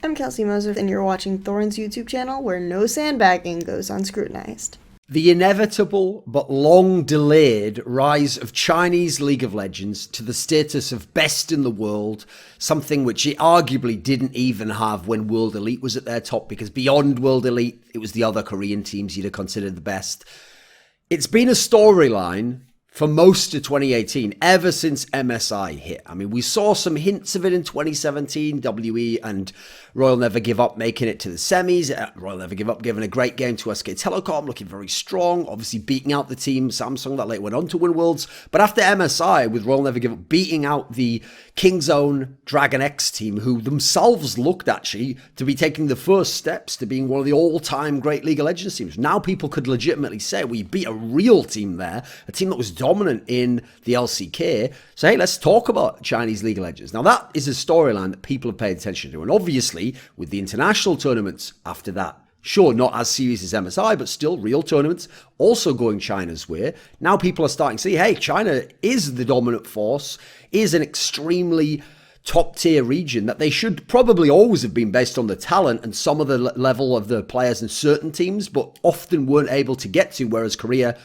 I'm Kelsey Moser, and you're watching Thorin's YouTube channel, where no sandbagging goes unscrutinized. The inevitable but long-delayed rise of Chinese League of Legends to the status of best in the world, something which it arguably didn't even have when World Elite was at their top, because beyond World Elite, it was the other Korean teams you'd have considered the best. It's been a storyline for most of 2018, ever since MSI hit. I mean, we saw some hints of it in 2017, WE and Royal Never Give Up making it to the semis. Royal Never Give Up giving a great game to SK Telecom, looking very strong, obviously beating out the team Samsung that later went on to win Worlds. But after MSI, with Royal Never Give Up beating out the King's Own Dragon X team, who themselves looked actually to be taking the first steps to being one of the all-time great League of Legends teams. Now people could legitimately say we beat a real team there, a team that was dominant in the LCK. So hey, let's talk about Chinese League of Legends. Now that is a storyline that people have paid attention to. And obviously with the international tournaments after that, sure, not as serious as MSI, but still real tournaments also going China's way. Now people are starting to see, hey, China is the dominant force, is an extremely top-tier region that they should probably always have been based on the talent and some of the level of the players in certain teams, but often weren't able to get to, whereas Korea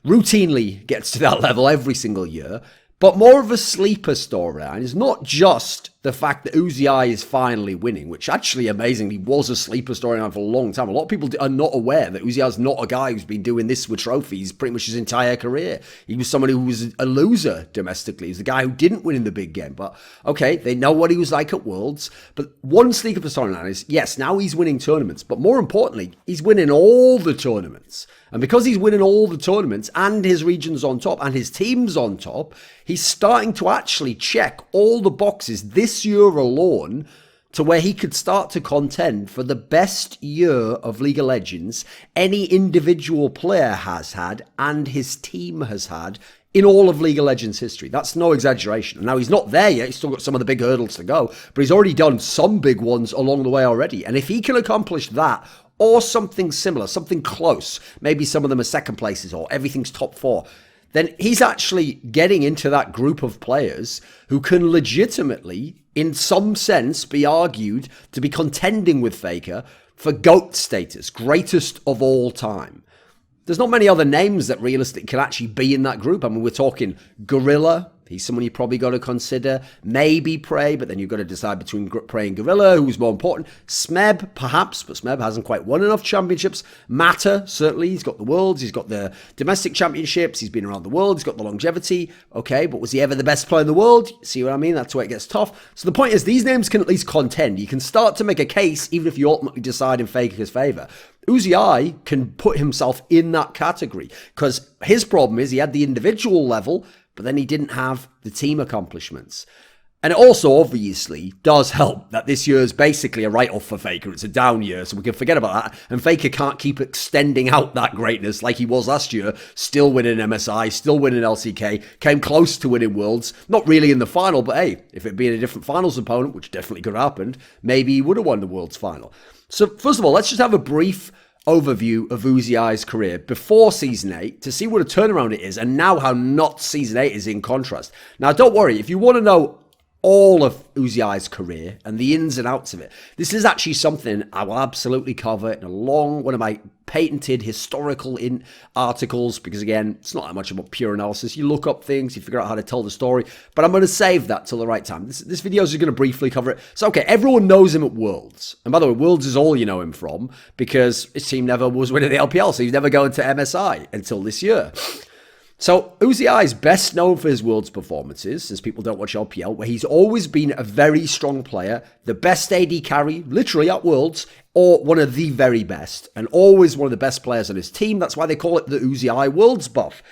routinely gets to that level every single year. But more of a sleeper storyline is not just the fact that Uzi is finally winning, which actually amazingly was a sleeper storyline for a long time. A lot of people are not aware that Uzi is not a guy who's been doing this with trophies pretty much his entire career. He was somebody who was a loser domestically. He's the guy who didn't win in the big game. But okay, they know what he was like at Worlds. But one sleeper storyline is, yes, now he's winning tournaments. But more importantly, he's winning all the tournaments. And because he's winning all the tournaments and his region's on top and his team's on top, he's starting to actually check all the boxes this year alone to where he could start to contend for the best year of League of Legends any individual player has had and his team has had in all of League of Legends history. That's no exaggeration. Now, he's not there yet. He's still got some of the big hurdles to go, but he's already done some big ones along the way already. And if he can accomplish that, or something similar, something close, maybe some of them are second places or everything's top four, then he's actually getting into that group of players who can legitimately, in some sense, be argued to be contending with Faker for GOAT status, greatest of all time. There's not many other names that realistically can actually be in that group. I mean, we're talking Gorilla. He's someone you probably got to consider. Maybe Prey, but then you've got to decide between Prey and Gorilla, who's more important. Smeb, perhaps, but Smeb hasn't quite won enough championships. Matter, certainly. He's got the Worlds. He's got the domestic championships. He's been around the world. He's got the longevity. Okay, but was he ever the best player in the world? See what I mean? That's where it gets tough. So the point is, these names can at least contend. You can start to make a case, even if you ultimately decide in Faker's favour. Uzi can put himself in that category, because his problem is he had the individual level, but then he didn't have the team accomplishments. And it also obviously does help that this year is basically a write-off for Faker. It's a down year, so we can forget about that. And Faker can't keep extending out that greatness like he was last year, still winning MSI, still winning LCK, came close to winning Worlds. Not really in the final, but hey, if it being a different finals opponent, which definitely could have happened, maybe he would have won the Worlds final. So first of all, let's just have a brief overview of Uzi's career before Season 8 to see what a turnaround it is, and now how not Season 8 is in contrast. Now, don't worry, if you want to know all of Uzi's career and the ins and outs of it, this is actually something I will absolutely cover in a long, one of my patented historical articles, because again, it's not that much about pure analysis. You look up things, you figure out how to tell the story, but I'm going to save that till the right time. This video is just going to briefly cover it. So okay, everyone knows him at Worlds. And by the way, Worlds is all you know him from, because his team never was winning the LPL, so he's never going to MSI until this year. So Uzi is best known for his Worlds performances, since people don't watch LPL, where he's always been a very strong player, the best AD carry, literally at Worlds, or one of the very best, and always one of the best players on his team. That's why they call it the Uzi Worlds buff.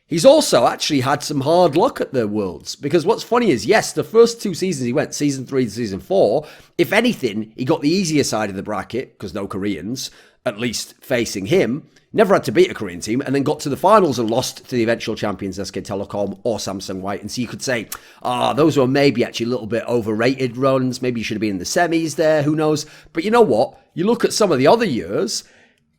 He's also actually had some hard luck at the Worlds, because what's funny is, yes, the first two seasons he went, Season 3 and Season 4, if anything, he got the easier side of the bracket, because no Koreans, at least facing him. Never had to beat a Korean team, and then got to the finals and lost to the eventual champions SK Telecom or Samsung White. And so you could say, those were maybe actually a little bit overrated runs. Maybe you should have been in the semis there. Who knows? But you know what? You look at some of the other years,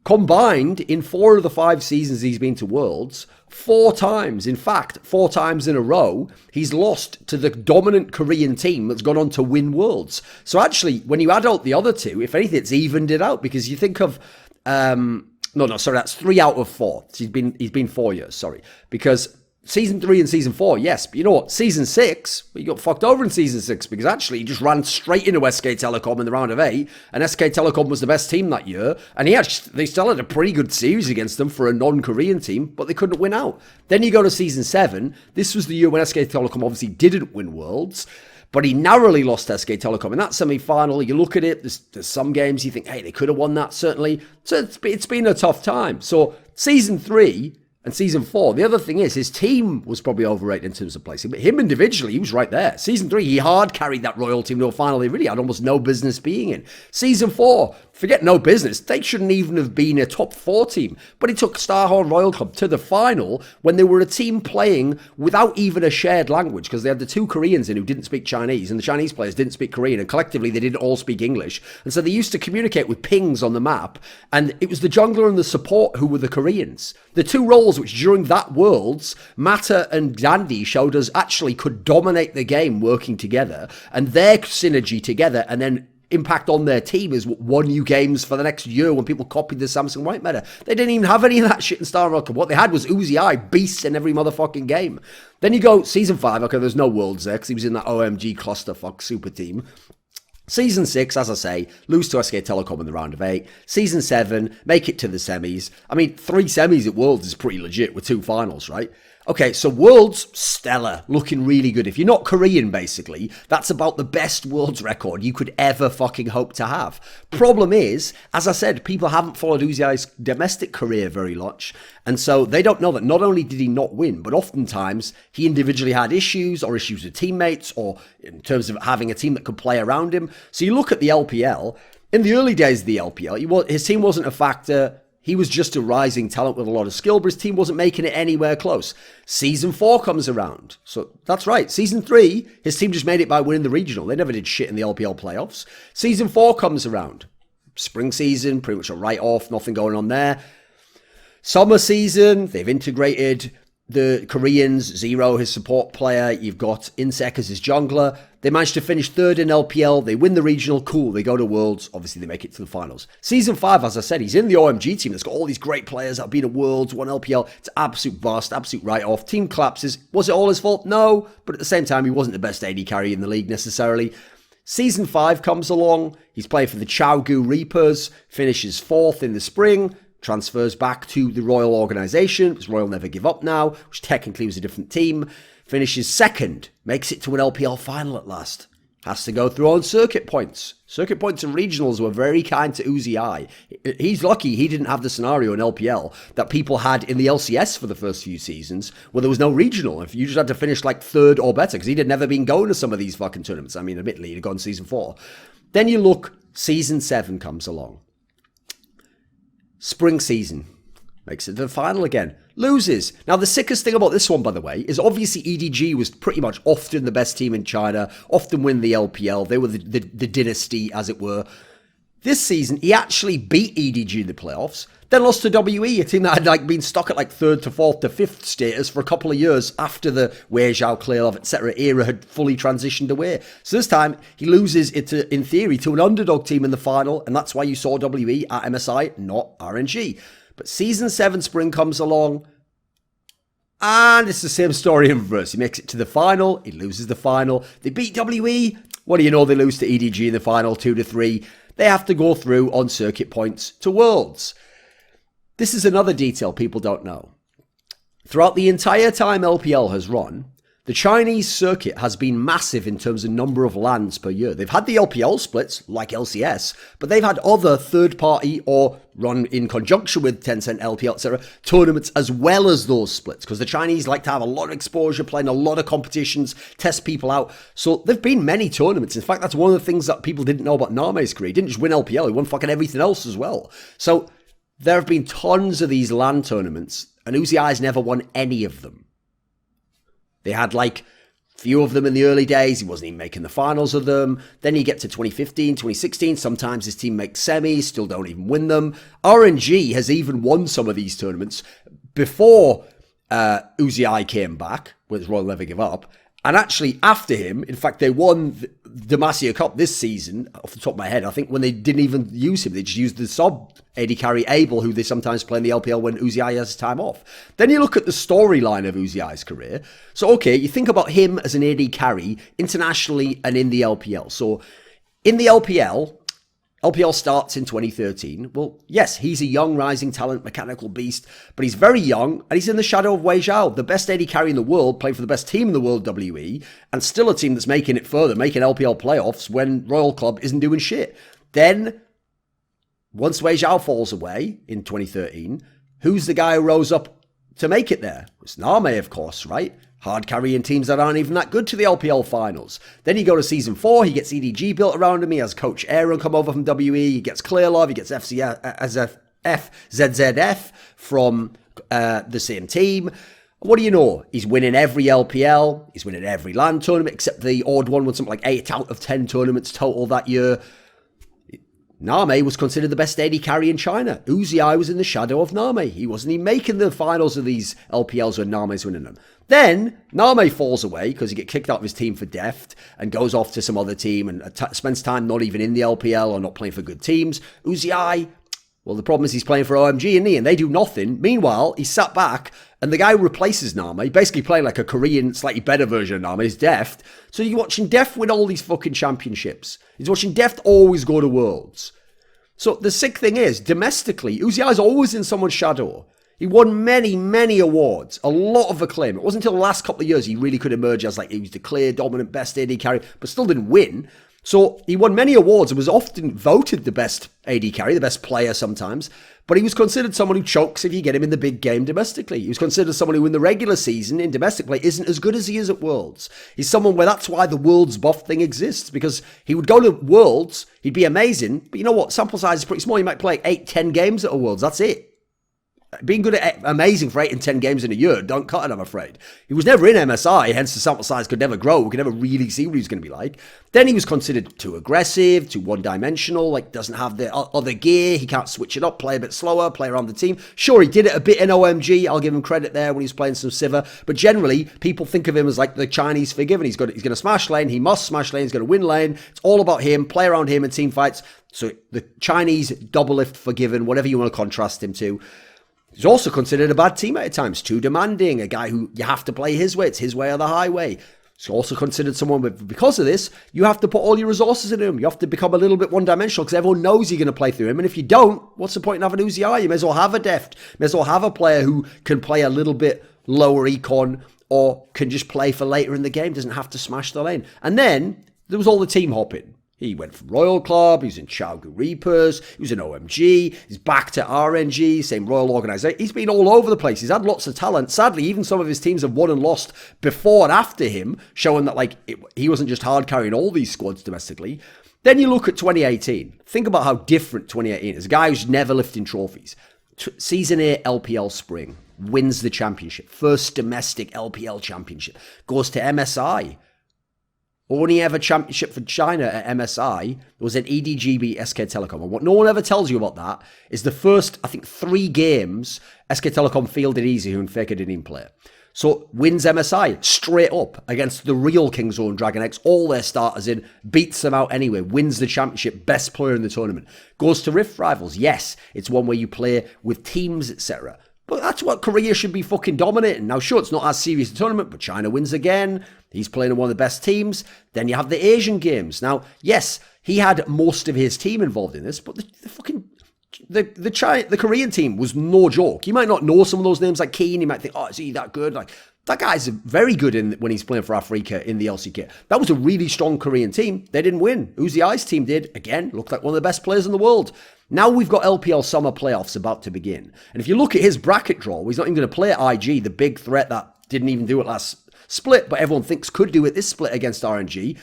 Combined, in 4 of the 5 seasons he's been to Worlds, 4 times, in fact, 4 times in a row, he's lost to the dominant Korean team that's gone on to win Worlds. So actually, when you add out the other 2, if anything, it's evened it out, because you think of... that's 3 out of 4. He's been 4 years, sorry. Because season 3 and season 4, yes, but you know what? Season 6, he got fucked over in season 6 because actually he just ran straight into SK Telecom in the round of 8, and SK Telecom was the best team that year, and they still had a pretty good series against them for a non-Korean team, but they couldn't win out. Then you go to season 7. This was the year when SK Telecom obviously didn't win Worlds, but he narrowly lost to SK Telecom in that semi-final. You look at it, there's some games you think, hey, they could have won that, certainly. So it's been a tough time. So season 3 and season 4, the other thing is his team was probably overrated in terms of placing, but him individually, he was right there. Season 3, he hard carried that Royal team to a final they really had almost no business being in. Season 4, forget no business, they shouldn't even have been a top 4 team, but he took Starhorn Royal Club to the final when they were a team playing without even a shared language, because they had the 2 Koreans in who didn't speak Chinese, and the Chinese players didn't speak Korean, and collectively they didn't all speak English, and so they used to communicate with pings on the map, and it was the jungler and the support who were the Koreans. The 2 roles which during that Worlds, Mata and Dandy showed us actually could dominate the game working together, and their synergy together, and then impact on their team is what won you games for the next year when people copied the Samsung White meta. They didn't even have any of that shit in Star Rocket. What they had was Uzi Eye, beasts in every motherfucking game. Then you go season 5, okay, there's no Worlds there because he was in that OMG clusterfuck super team. Season 6, as I say, lose to SK Telecom in the round of 8. Season 7, make it to the semis. I mean, 3 semis at Worlds is pretty legit with 2 finals, right? Okay, so Worlds, stellar, looking really good. If you're not Korean, basically, that's about the best Worlds record you could ever fucking hope to have. Problem is, as I said, people haven't followed Uzi's domestic career very much, and so they don't know that not only did he not win, but oftentimes he individually had issues, or issues with teammates, or in terms of having a team that could play around him. So you look at the LPL, in the early days of the LPL, his team wasn't a factor. He was just a rising talent with a lot of skill, but his team wasn't making it anywhere close. Season 4 comes around. So that's right. Season 3, his team just made it by winning the regional. They never did shit in the LPL playoffs. Season 4 comes around. Spring season, pretty much a write-off, nothing going on there. Summer season, they've integrated the Koreans, Zero, his support player. You've got Insec as his jungler. They managed to finish 3rd in LPL. They win the regional. Cool. They go to Worlds. Obviously, they make it to the finals. Season 5, as I said, he's in the OMG team that's got all these great players that have been at Worlds, won LPL. It's absolute bust, absolute write-off. Team collapses. Was it all his fault? No. But at the same time, he wasn't the best AD carry in the league necessarily. Season 5 comes along. He's playing for the Chaogu Reapers. Finishes 4th in the spring. Transfers back to the Royal organisation, because Royal never give up now, which technically was a different team. Finishes 2nd, makes it to an LPL final at last. Has to go through on circuit points. Circuit points and regionals were very kind to Uzi Eye. He's lucky he didn't have the scenario in LPL that people had in the LCS for the first few seasons, where there was no regional. If you just had to finish like 3rd or better, because he'd had never been going to some of these fucking tournaments. I mean, admittedly, he'd gone season 4. Then you look, season 7 comes along. Spring season. Makes it to the final again. Loses. Now, the sickest thing about this one, by the way, is obviously EDG was pretty much often the best team in China, often win the LPL. They were the dynasty, as it were. This season, he actually beat EDG in the playoffs, then lost to WE, a team that had been stuck at 3rd to 4th to 5th status for a couple of years after the Wei Zhao, Clearlove, etc. era had fully transitioned away. So this time, he loses it, in theory, to an underdog team in the final, and that's why you saw WE at MSI, not RNG. But Season 7 Spring comes along, and it's the same story in reverse. He makes it to the final, he loses the final. They beat WE. What do you know? They lose to EDG in the final, 2-3. They have to go through on circuit points to Worlds. This is another detail people don't know. Throughout the entire time LPL has run, the Chinese circuit has been massive in terms of number of lands per year. They've had the LPL splits, like LCS, but they've had other third-party or run in conjunction with Tencent, LPL, etc., tournaments as well as those splits, because the Chinese like to have a lot of exposure, playing a lot of competitions, test people out. So there've been many tournaments. In fact, that's one of the things that people didn't know about Name's career. He didn't just win LPL, he won fucking everything else as well. So there have been tons of these LAN tournaments, and Uzi Eye's never won any of them. They had Few of them in the early days, he wasn't even making the finals of them. Then you get to 2015, 2016, sometimes his team makes semis, still don't even win them. RNG has even won some of these tournaments before Uzi came back, with Royal Never Give Up. And actually, after him, in fact, they won the Demacia Cup this season, off the top of my head, I think, when they didn't even use him. They just used the sub AD carry Abel, who they sometimes play in the LPL when Uzi has time off. Then you look at the storyline of Uzi's career. So, okay, you think about him as an AD carry internationally and in the LPL. So, in the LPL starts in 2013. Well, yes, he's a young rising talent, mechanical beast, but he's very young and he's in the shadow of Wei Zhao, the best AD carry in the world, playing for the best team in the world, WE, and still a team that's making it further, making LPL playoffs when Royal Club isn't doing shit. Then, once Wei Zhao falls away in 2013, who's the guy who rose up to make it there? It's Name, of course, right? Hard carrying teams that aren't even that good to the LPL finals. Then you go to season 4, he gets EDG built around him, he has Coach Aaron come over from WE, he gets Clearlove, he gets ZZF from the same team. What do you know? He's winning every LPL, he's winning every LAN tournament, except the odd one with something like 8 out of 10 tournaments total that year. Name was considered the best AD carry in China. Uzi was in the shadow of Name. He wasn't even making the finals of these LPLs when Name's winning them. Then, Name falls away because he gets kicked out of his team for deft and goes off to some other team and spends time not even in the LPL or not playing for good teams. Uzi, well, the problem is he's playing for OMG, isn't he? And they do nothing. Meanwhile, he sat back and the guy who replaces Name, basically playing like a Korean, slightly better version of Name, is Deft. So you're watching Deft win all these fucking championships. He's watching Deft always go to Worlds. So the sick thing is, domestically, Uzi is always in someone's shadow. He won many, many awards, a lot of acclaim. It wasn't until the last couple of years he really could emerge as like he was the clear dominant best AD carry, but still didn't win. So he won many awards and was often voted the best AD carry, the best player sometimes. But he was considered someone who chokes if you get him in the big game domestically. He was considered someone who in the regular season in domestic play isn't as good as he is at Worlds. He's someone where that's why the Worlds buff thing exists, because he would go to Worlds, he'd be amazing, but you know what? Sample size is pretty small. You might play 8-10 games at a Worlds. That's it. Being good at amazing for 8 and 10 games in a year, don't cut it, I'm afraid. He was never in MSI, hence the sample size could never grow. We could never really see what he was going to be like. Then he was considered too aggressive, too one-dimensional, like doesn't have the other gear. He can't switch it up, play a bit slower, play around the team. Sure, he did it a bit in OMG. I'll give him credit there when he was playing some Sivir. But generally, people think of him as like the Chinese figure, and he's going to smash lane. He must smash lane. He's going to win lane. It's all about him, play around him in team fights. So the Chinese double lift forgiven, whatever you want to contrast him to. He's also considered a bad teammate at times, too demanding, a guy who you have to play his way, it's his way or the highway. He's also considered someone, but because of this, you have to put all your resources in him. You have to become a little bit one-dimensional because everyone knows you're going to play through him. And if you don't, what's the point in having Uzi? You may as well have a Deft. You may as well have a player who can play a little bit lower econ or can just play for later in the game, doesn't have to smash the lane. And then there was all the team hopping. He went from Royal Club, he was in Chaogu Reapers, he was in OMG, he's back to RNG, same Royal Organisation. He's been all over the place. He's had lots of talent. Sadly, even some of his teams have won and lost before and after him, showing that he wasn't just hard carrying all these squads domestically. Then you look at 2018. Think about how different 2018 is. A guy who's never lifting trophies. Season 8 LPL Spring, wins the championship. First domestic LPL championship. Goes to MSI. Only ever championship for China at MSI was an EDGB SK Telecom. And what no one ever tells you about that is the first, I think, 3 games, SK Telecom fielded easy and Faker didn't even play. So wins MSI straight up against the real Kingzone Dragon X, all their starters in, beats them out anyway, wins the championship, best player in the tournament. Goes to Rift Rivals. Yes, it's one where you play with teams, etc. But that's what Korea should be fucking dominating. Now, sure, it's not as serious a tournament, but China wins again. He's playing in one of the best teams. Then you have the Asian Games. Now, yes, he had most of his team involved in this, but the Korean team was no joke. You might not know some of those names like Keen. You might think, oh, is he that good? Like, that guy's very good when he's playing for Africa in the LCK. That was a really strong Korean team. They didn't win. Uzi's team did. Again, looked like one of the best players in the world. Now we've got LPL Summer Playoffs about to begin. And if you look at his bracket draw, he's not even going to play IG, the big threat that didn't even do it last split, but everyone thinks could do it this split against RNG.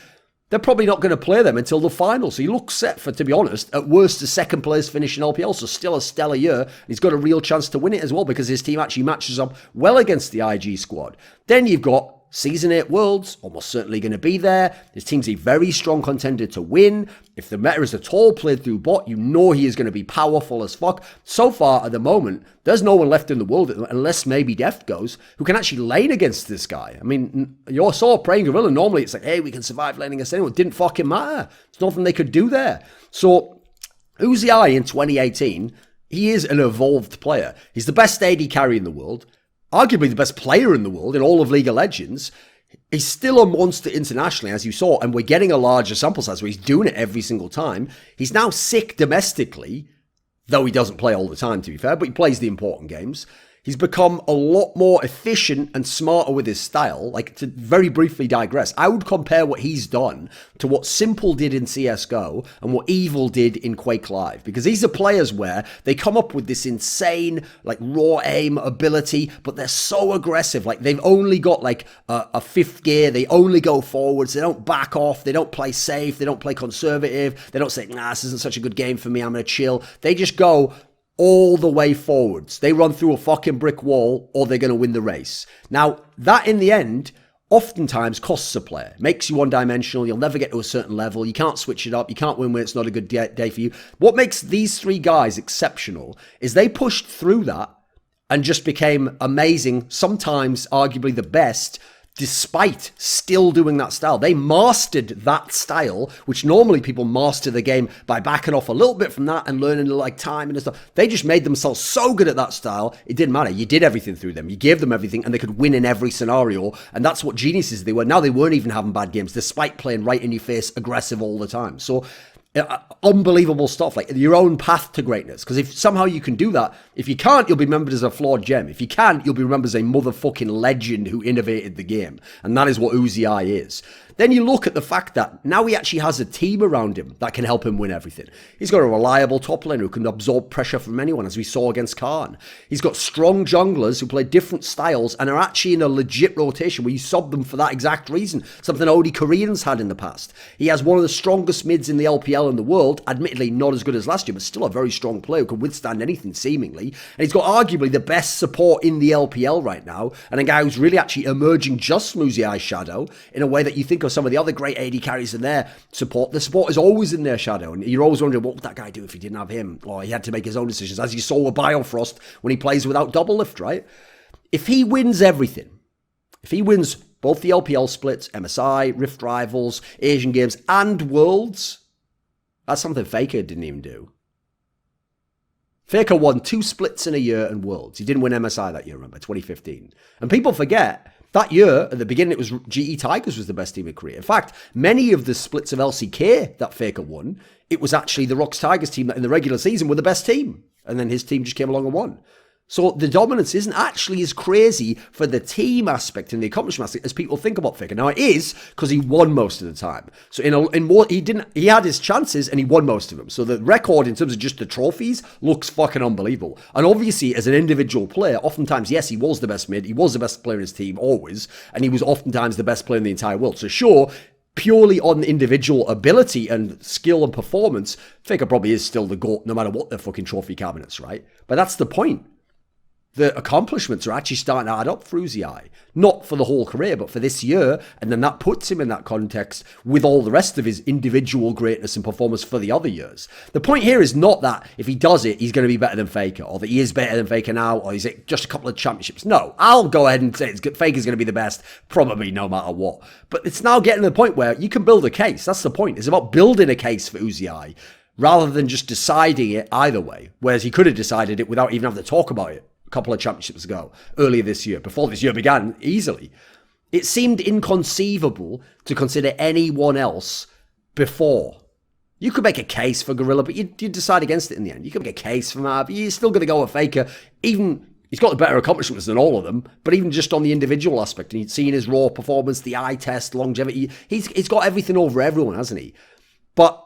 They're probably not going to play them until the final. So he looks set for, to be honest, at worst, the second place finish in LPL. So still a stellar year. And he's got a real chance to win it as well because his team actually matches up well against the IG squad. Then you've got Season 8 Worlds, almost certainly going to be there. His team's a very strong contender to win. If the meta is at all played through bot, you know he is going to be powerful as fuck. So far, at the moment, there's no one left in the world, unless maybe Deft goes, who can actually lane against this guy. I mean, you saw Praying Gorilla, normally it's like, hey, we can survive laning against anyone. It didn't fucking matter. There's nothing they could do there. So, Uzi in 2018, he is an evolved player. He's the best AD carry in the world. Arguably the best player in the world in all of League of Legends. He's still a monster internationally, as you saw, and we're getting a larger sample size where he's doing it every single time. He's now sick domestically, though he doesn't play all the time, to be fair, but he plays the important games. He's become a lot more efficient and smarter with his style. Like, to very briefly digress, I would compare what he's done to what Simple did in CSGO and what Evil did in Quake Live. Because these are players where they come up with this insane, like, raw aim ability, but they're so aggressive. Like, they've only got, like, a fifth gear. They only go forwards. They don't back off. They don't play safe. They don't play conservative. They don't say, nah, this isn't such a good game for me. I'm going to chill. They just go all the way forwards. They run through a fucking brick wall or they're going to win the race. Now, that in the end oftentimes costs a player. Makes you one-dimensional. You'll never get to a certain level. You can't switch it up. You can't win when it's not a good day for you. What makes these three guys exceptional is they pushed through that and just became amazing, sometimes arguably the best, despite still doing that style. They mastered that style, which normally people master the game by backing off a little bit from that and learning like time and stuff. They just made themselves so good at that style, it didn't matter. You did everything through them. You gave them everything and they could win in every scenario. And that's what geniuses they were. Now they weren't even having bad games, despite playing right in your face, aggressive all the time. So unbelievable stuff, like your own path to greatness. Because if somehow you can do that, if you can't, you'll be remembered as a flawed gem. If you can, you'll be remembered as a motherfucking legend who innovated the game. And that is what Uzi is. Then you look at the fact that now he actually has a team around him that can help him win everything. He's got a reliable top laner who can absorb pressure from anyone, as we saw against Khan. He's got strong junglers who play different styles and are actually in a legit rotation where you sub them for that exact reason, something only Koreans had in the past. He has one of the strongest mids in the LPL in the world, admittedly not as good as last year, but still a very strong player who can withstand anything seemingly. And he's got arguably the best support in the LPL right now, and a guy who's really actually emerging just from Uzi's shadow in a way that you think of some of the other great AD carries in their support. The support is always in their shadow, and you're always wondering, what would that guy do if he didn't have him? Or he had to make his own decisions, as you saw with Biofrost when he plays without double lift, right? If he wins everything, if he wins both the LPL splits, MSI, Rift Rivals, Asian Games, and Worlds, that's something Faker didn't even do. Faker won 2 splits in a year and Worlds. He didn't win MSI that year, remember, 2015. And people forget, that year, at the beginning, it was G.E. Tigers was the best team in Korea. In fact, many of the splits of LCK that Faker won, it was actually the Rox Tigers team that in the regular season were the best team. And then his team just came along and won. So the dominance isn't actually as crazy for the team aspect and the accomplishment aspect as people think about Faker. Now it is because he won most of the time. So in more, he had his chances and he won most of them. So the record in terms of just the trophies looks fucking unbelievable. And obviously as an individual player, oftentimes, yes, he was the best mid. He was the best player in his team always. And he was oftentimes the best player in the entire world. So sure, purely on individual ability and skill and performance, Faker probably is still the GOAT no matter what their fucking trophy cabinets, right? But that's the point. The accomplishments are actually starting to add up for Uzi. Not for the whole career, but for this year. And then that puts him in that context with all the rest of his individual greatness and performance for the other years. The point here is not that if he does it, he's going to be better than Faker, or that he is better than Faker now, or he's just a couple of championships. No, I'll go ahead and say Faker's going to be the best, probably no matter what. But it's now getting to the point where you can build a case. That's the point. It's about building a case for Uzi, rather than just deciding it either way. Whereas he could have decided it without even having to talk about it. Couple of championships ago, earlier this year, before this year began, easily. It seemed inconceivable to consider anyone else before. You could make a case for Gorilla, but you decide against it in the end. You could make a case for that, but you're still going to go with Faker. Even, he's got the better accomplishments than all of them, but even just on the individual aspect, and you've seen his raw performance, the eye test, longevity, he's got everything over everyone, hasn't he? But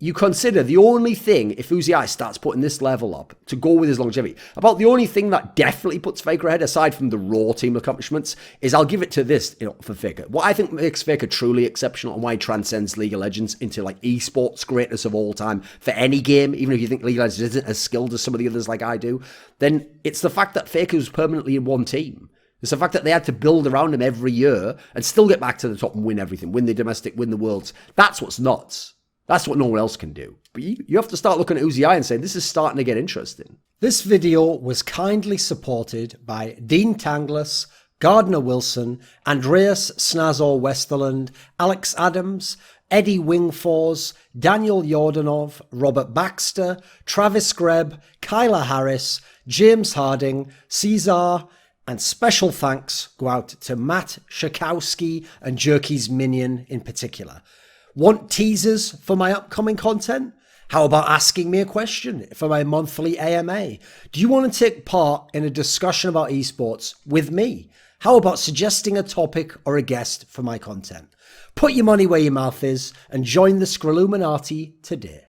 you consider the only thing, if Uzi starts putting this level up to go with his longevity, about the only thing that definitely puts Faker ahead, aside from the raw team accomplishments, is I'll give it to this, for Faker. What I think makes Faker truly exceptional and why he transcends League of Legends into like esports greatness of all time for any game, even if you think League of Legends isn't as skilled as some of the others like I do, then it's the fact that Faker was permanently in one team. It's the fact that they had to build around him every year and still get back to the top and win everything, win the domestic, win the worlds. That's what's nuts. That's what no one else can do. But you have to start looking at Uzi and saying, this is starting to get interesting. This video was kindly supported by Dean Tanglis, Gardner Wilson, Andreas Snazore Westerlund, Alex Adams, Eddie Wingfors, Daniel Yordanov, Robert Baxter, Travis Greb, Kyla Harris, James Harding, Caesar, and special thanks go out to Matt Shakowski and Jerky's Minion in particular. Want teasers for my upcoming content? How about asking me a question for my monthly AMA? Do you want to take part in a discussion about esports with me? How about suggesting a topic or a guest for my content? Put your money where your mouth is and join the Scrilluminati today.